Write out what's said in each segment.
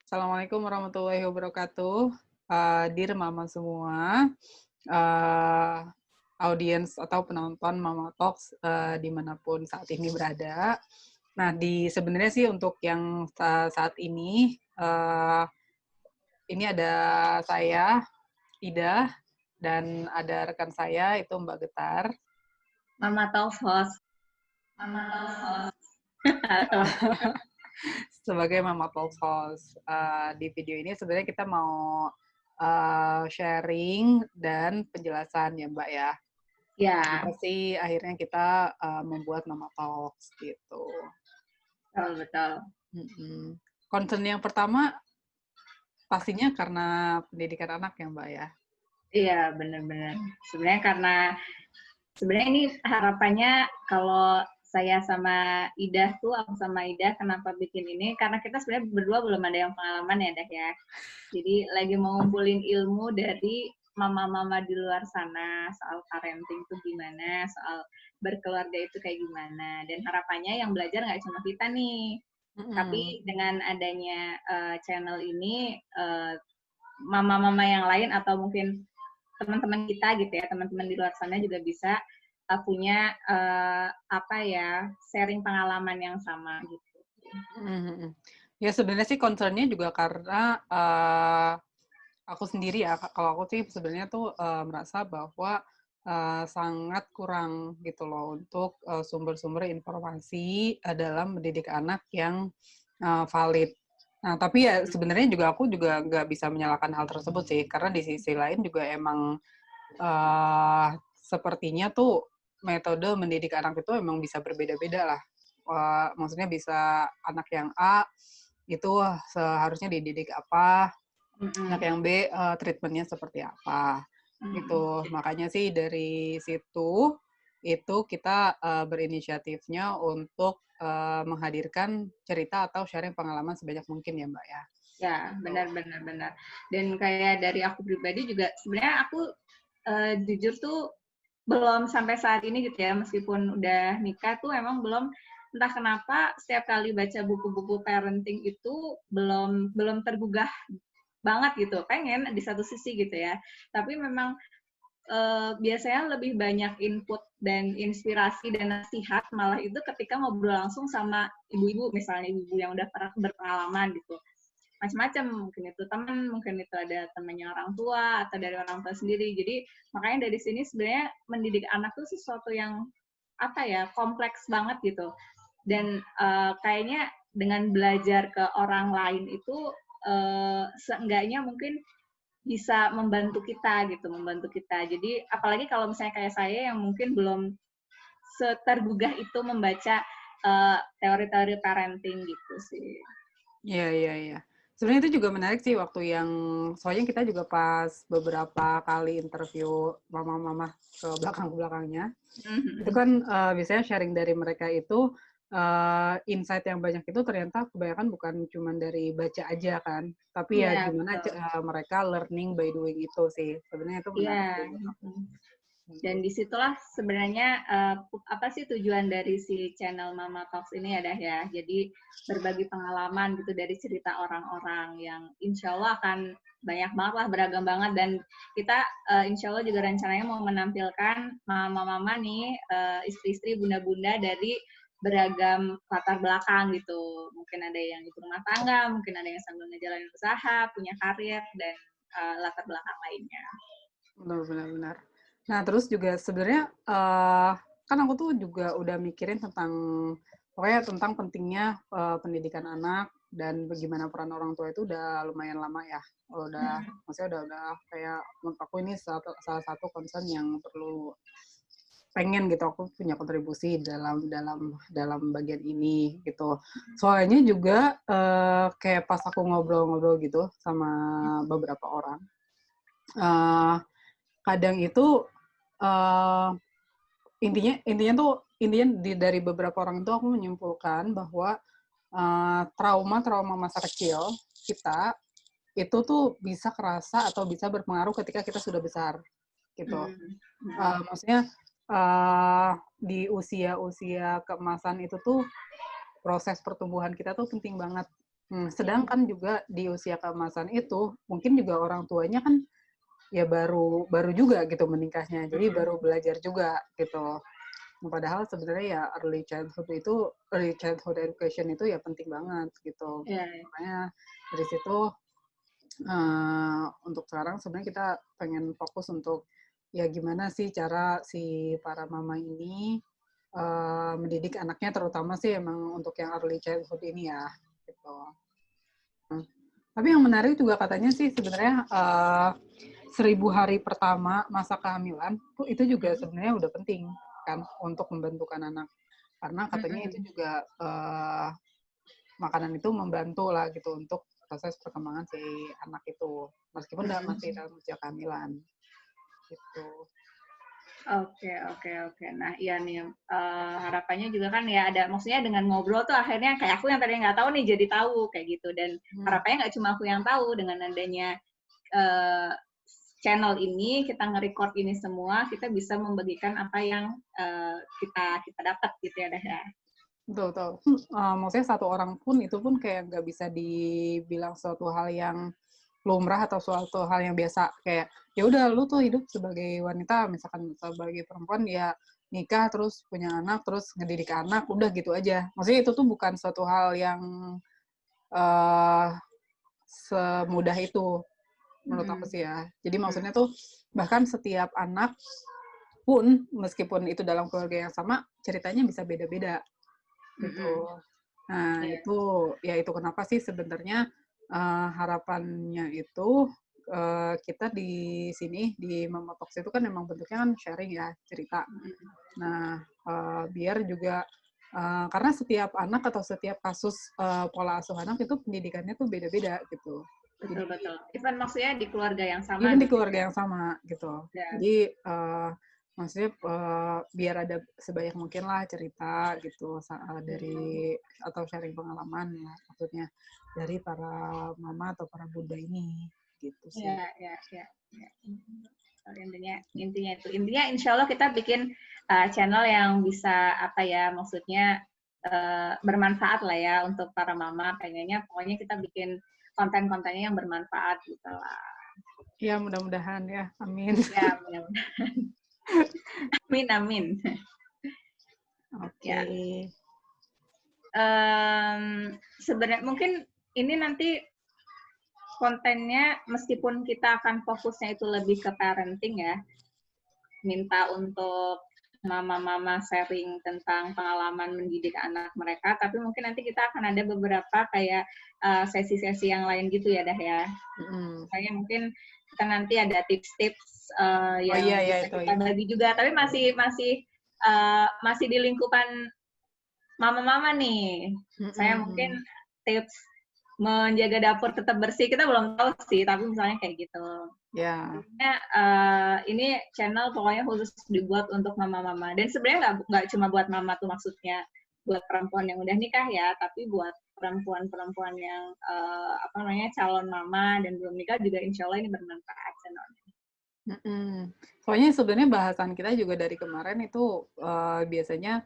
Assalamualaikum warahmatullahi wabarakatuh. Dear Mama semua, uh, audiens atau penonton Mama Talks dimanapun saat ini berada. Nah, sebenarnya sih untuk yang saat ini ada saya, Ida, dan ada rekan saya itu Mbak Getar. Mama Talks host. Sebagai Mama Talks host. Di video ini sebenarnya kita mau sharing dan penjelasan ya Mbak ya. Ya, Kenapa sih akhirnya kita membuat Mama Talks gitu. betul. Concern yang pertama pastinya karena pendidikan anak ya Mbak ya. Iya, benar-benar. Sebenarnya ini harapannya kalau saya sama Ida tuh, aku sama Ida kenapa bikin ini, karena kita sebenarnya berdua belum ada yang pengalaman ya, Dah ya. Jadi lagi mau ngumpulin ilmu dari mama-mama di luar sana, soal parenting itu gimana, soal berkeluarga itu kayak gimana. Dan harapannya yang belajar nggak cuma kita nih, tapi dengan adanya channel ini, mama-mama yang lain atau mungkin teman-teman kita gitu ya, teman-teman di luar sana juga bisa punya sharing pengalaman yang sama gitu. Ya sebenarnya sih concernnya juga karena aku sendiri ya, kalau aku sih sebenarnya tuh merasa bahwa sangat kurang gitu loh untuk sumber-sumber informasi dalam mendidik anak yang valid. Nah, tapi ya sebenarnya juga aku juga nggak bisa menyalahkan hal tersebut sih, karena di sisi lain juga emang sepertinya tuh metode mendidik anak itu emang bisa berbeda-beda lah. Maksudnya bisa anak yang A itu seharusnya dididik apa, anak yang B treatmentnya seperti apa gitu. Makanya sih dari situ itu kita berinisiatifnya untuk menghadirkan cerita atau sharing pengalaman sebanyak mungkin ya Mbak ya. Ya, benar. Dan kayak dari aku pribadi juga sebenarnya aku jujur tuh belum sampai saat ini gitu ya, meskipun udah nikah tuh emang belum, entah kenapa setiap kali baca buku-buku parenting itu belum tergugah banget gitu, pengen di satu sisi gitu ya, tapi memang biasanya lebih banyak input dan inspirasi dan nasihat malah itu ketika ngobrol langsung sama ibu-ibu, misalnya ibu-ibu yang udah pernah berpengalaman gitu, macam-macam, mungkin itu teman, mungkin itu ada temannya orang tua atau dari orang tua sendiri. Jadi makanya dari sini sebenarnya mendidik anak tuh sesuatu yang kompleks banget gitu. Dan kayaknya dengan belajar ke orang lain itu seenggaknya mungkin bisa membantu kita gitu, membantu kita. Jadi apalagi kalau misalnya kayak saya yang mungkin belum setergugah itu membaca teori-teori parenting gitu sih. Iya. Sebenarnya itu juga menarik sih waktu yang soalnya kita juga pas beberapa kali interview mama-mama ke belakangnya, itu kan biasanya sharing dari mereka itu insight yang banyak itu ternyata kebanyakan bukan cuma dari baca aja kan, tapi ya Iya, gimana betul. mereka learning by doing itu sih. Sebenarnya itu menarik Iya. sih menurut aku. Dan disitulah sebenarnya apa sih tujuan dari si channel Mama Talks ini ya. Jadi berbagi pengalaman gitu dari cerita orang-orang yang insya Allah akan banyak banget lah, beragam banget. Dan kita insya Allah juga rencananya mau menampilkan mama-mama nih, istri-istri, bunda-bunda dari beragam latar belakang gitu. Mungkin ada yang ibu rumah tangga, mungkin ada yang sambil ngejalanin usaha, punya karir, dan latar belakang lainnya. Benar. Nah, terus juga sebenarnya kan aku tuh juga udah mikirin tentang pokoknya tentang pentingnya pendidikan anak dan bagaimana peran orang tua itu udah lumayan lama ya. Maksudnya udah kayak menurut aku ini salah satu concern yang perlu pengen gitu aku punya kontribusi dalam bagian ini gitu. Soalnya juga kayak pas aku ngobrol-ngobrol gitu sama beberapa orang, kadang itu intinya dari beberapa orang itu aku menyimpulkan bahwa trauma masa kecil kita itu tuh bisa kerasa atau bisa berpengaruh ketika kita sudah besar gitu. Maksudnya di usia keemasan itu tuh proses pertumbuhan kita tuh penting banget Sedangkan juga di usia keemasan itu mungkin juga orang tuanya kan ya baru baru juga gitu menikahnya, jadi baru belajar juga gitu. Padahal sebenarnya ya early childhood education itu ya penting banget gitu. Iya, iya. Makanya dari situ untuk sekarang sebenarnya kita pengen fokus untuk ya gimana sih cara si para mama ini mendidik anaknya, terutama sih emang untuk yang early childhood ini ya gitu. Tapi yang menarik juga katanya sih sebenarnya 1000 hari pertama masa kehamilan itu juga sebenarnya udah penting kan untuk membentukkan anak, karena katanya itu juga makanan itu membantu lah gitu untuk proses perkembangan si anak itu meskipun masih dalam usia kehamilan gitu. Oke, oke, oke. Nah, iya nih, harapannya juga kan ya ada, maksudnya dengan ngobrol tuh akhirnya kayak aku yang tadi nggak tahu nih jadi tahu kayak gitu. Dan harapannya nggak cuma aku yang tahu, dengan adanya channel ini, kita nge-record ini semua, kita bisa membagikan apa yang kita dapat gitu ya, Dah ya. Betul, betul. Maksudnya satu orang pun itu pun kayak nggak bisa dibilang suatu hal yang lumrah atau suatu hal yang biasa, kayak ya udah lu tuh hidup sebagai wanita, misalkan sebagai perempuan ya nikah terus punya anak terus ngedidik anak udah gitu aja. Maksudnya itu tuh bukan suatu hal yang semudah itu menurut aku sih ya. Jadi maksudnya tuh bahkan setiap anak pun meskipun itu dalam keluarga yang sama ceritanya bisa beda-beda gitu. Nah, itu kenapa sih sebenarnya harapannya itu kita di sini di Mama Talks itu kan memang bentuknya kan sharing ya, cerita. Nah, biar juga karena setiap anak atau setiap kasus pola asuh anak itu pendidikannya tuh beda-beda gitu. Betul, Jadi betul. Even maksudnya di keluarga yang sama even di gitu keluarga ya. yang sama gitu. Ya. Jadi maksudnya biar ada sebanyak mungkin lah cerita gitu dari atau sharing pengalaman ya maksudnya dari para mama atau para bunda ini gitu sih. Ya, ya, ya, ya. Intinya itu, insya Allah kita bikin channel yang bisa apa ya, maksudnya bermanfaat lah ya untuk para mama. Pengennya pokoknya kita bikin konten-kontennya yang bermanfaat gitu lah. Ya mudah-mudahan ya, amin. Ya, mudah-mudahan. Amin, amin. Oke. Ya. Sebenarnya mungkin ini nanti kontennya meskipun kita akan fokusnya itu lebih ke parenting ya, minta untuk mama-mama sharing tentang pengalaman mendidik anak mereka, tapi mungkin nanti kita akan ada beberapa kayak sesi-sesi yang lain gitu ya, Dah ya. Kayak mungkin kita nanti ada tips-tips yang bisa kita bagi juga, tapi masih di lingkupan mama-mama nih. Saya mungkin tips menjaga dapur tetap bersih, kita belum tahu sih, tapi misalnya kayak gitu. Ya. Ini channel pokoknya khusus dibuat untuk mama-mama. Dan sebenarnya nggak cuma buat mama tuh, maksudnya buat perempuan yang udah nikah ya, tapi buat perempuan-perempuan yang calon mama dan belum nikah juga insya Allah ini bermanfaat channelnya. Soalnya sebenarnya bahasan kita juga dari kemarin itu biasanya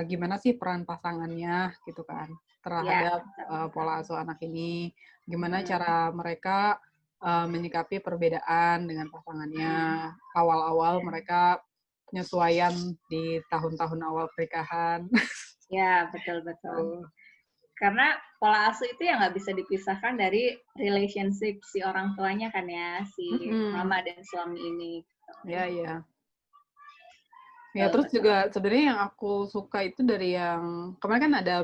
gimana sih peran pasangannya gitu kan terhadap pola asuh anak ini, gimana cara mereka menyikapi perbedaan dengan pasangannya, awal-awal mereka penyesuaian di tahun-tahun awal pernikahan. Ya, betul-betul. Karena pola asuh itu ya nggak bisa dipisahkan dari relationship si orang tuanya kan ya, si mama dan suami ini. Ya, ya. Ya, terus juga sebenarnya yang aku suka itu dari yang kemarin kan ada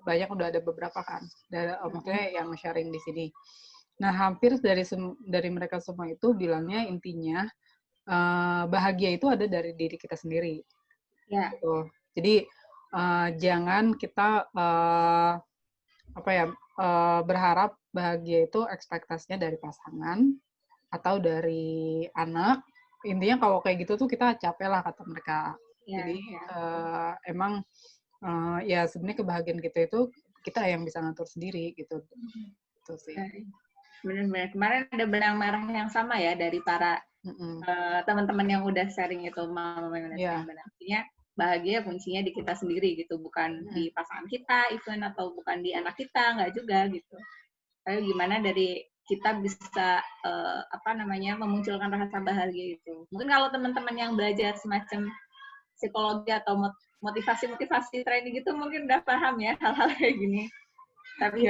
banyak, udah ada beberapa kan, maksudnya yang sharing di sini. Nah, hampir dari mereka semua itu bilangnya intinya bahagia itu ada dari diri kita sendiri. Ya. Gitu. Jadi jangan kita berharap bahagia itu ekspektasinya dari pasangan atau dari anak. Intinya kalau kayak gitu tuh kita capek lah kata mereka. Jadi emang ya sebenarnya kebahagiaan kita itu kita yang bisa ngatur sendiri gitu. Itu sih. Benar-benar. Kemarin ada benang merah yang sama ya dari para teman-teman yang udah sharing itu, mama yang udah sharing benang. Artinya bahagia kuncinya di kita sendiri gitu, bukan di pasangan kita, even atau bukan di anak kita, nggak juga gitu. Tapi gimana dari kita bisa memunculkan rasa bahagia itu. Mungkin kalau teman-teman yang belajar semacam psikologi atau motivasi training gitu mungkin udah paham ya hal-hal kayak gini. Tapi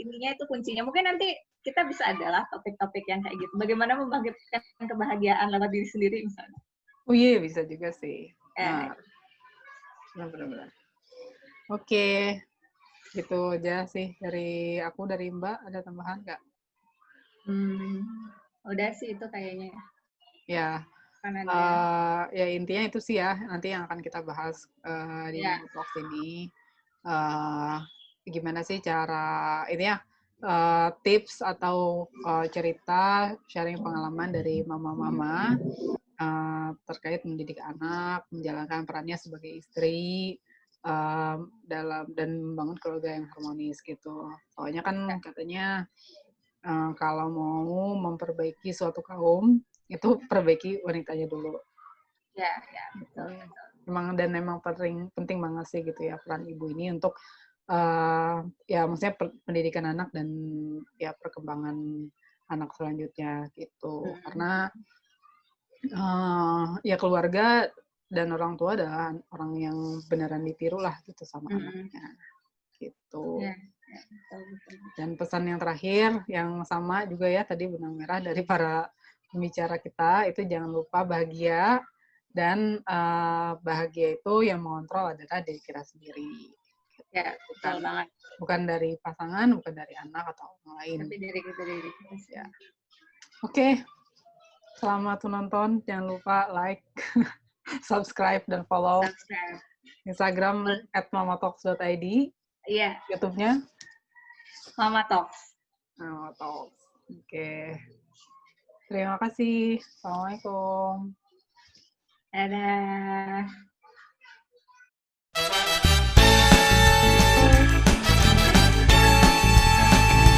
ininya itu kuncinya. Mungkin nanti kita bisa adalah topik-topik yang kayak gitu. Bagaimana membangkitkan kebahagiaan lewat diri sendiri misalnya. Oh iya, bisa juga sih. Benar-benar. Oke, gitu aja sih dari aku, dari Mbak. Ada tambahan nggak? Udah sih itu kayaknya. Ya, ya intinya itu sih ya, nanti yang akan kita bahas di Mama Talks ini. Gimana sih cara ini ya, tips atau cerita sharing pengalaman dari mama-mama terkait mendidik anak, menjalankan perannya sebagai istri dalam dan membangun keluarga yang harmonis gitu. Soalnya kan katanya kalau mau memperbaiki suatu kaum itu perbaiki wanitanya dulu. Ya. Gitu. Memang penting banget sih gitu ya peran ibu ini untuk ya maksudnya pendidikan anak dan ya perkembangan anak selanjutnya gitu. Karena ya keluarga dan orang tua adalah orang yang beneran ditiru lah gitu sama anaknya gitu. Dan pesan yang terakhir yang sama juga ya tadi benang merah dari para pembicara kita itu jangan lupa bahagia, dan bahagia itu yang mengontrol adalah diri kita sendiri. Ya, betul banget. Bukan dari pasangan, bukan dari anak atau orang lain. Tapi dari kita sendiri. Ya. Oke. Selamat menonton. Jangan lupa like, subscribe, dan follow Instagram @mamatalks.id. Iya. YouTube-nya Mama Talks. Mama Talks. Oke. Terima kasih. Assalamualaikum. Dadah.